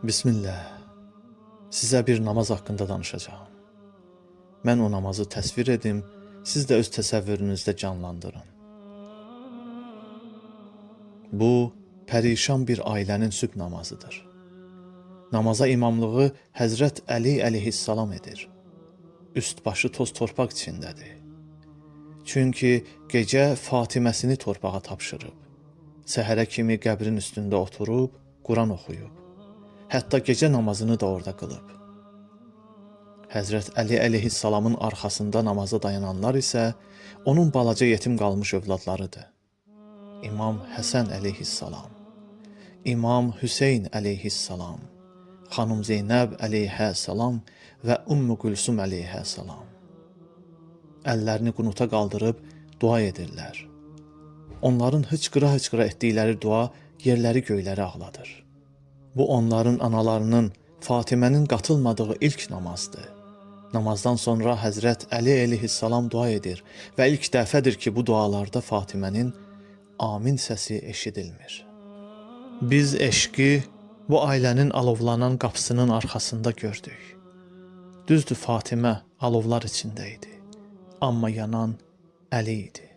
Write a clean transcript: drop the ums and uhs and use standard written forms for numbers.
Bismillah. Sizə bir namaz haqqında danışacağım. Mən o namazı təsvir edim, siz də öz təsəvvürünüzdə canlandırın. Bu, pərişan bir ailənin sübh namazıdır. Namaza imamlığı Həzrət Əli əleyhissalam edir. Üst başı toz torpaq içindədir. Çünki gecə Fatiməsini torpağa tapşırıb. Səhərə kimi qəbrin üstündə oturub, Quran oxuyub. Hətta gecə namazını da orada qılıb. Həzrət Əli əleyhissalamın arxasında namaza dayananlar isə onun balaca yetim qalmış övladlarıdır. İmam Həsən əleyhissalam, İmam Hüseyn əleyhissalam, xanım Zeynəb əleyhissalam və Ümmü Gülsüm əleyhissalam. Əllərini qunuta qaldırıb dua edirlər. Onların hıçqıra-hıçqıra etdikləri dua yerləri göyləri ağladır. Bu onların analarının, Fatimənin qatılmadığı ilk namazdır. Namazdan sonra Həzrət Əli əleyhissalam dua edir və ilk dəfədir ki, bu dualarda Fatimənin amin səsi eşidilmir. Biz eşqi bu ailənin alovlanan qapısının arxasında gördük. Düzdür, Fatimə alovlar içində idi, amma yanan Əli idi.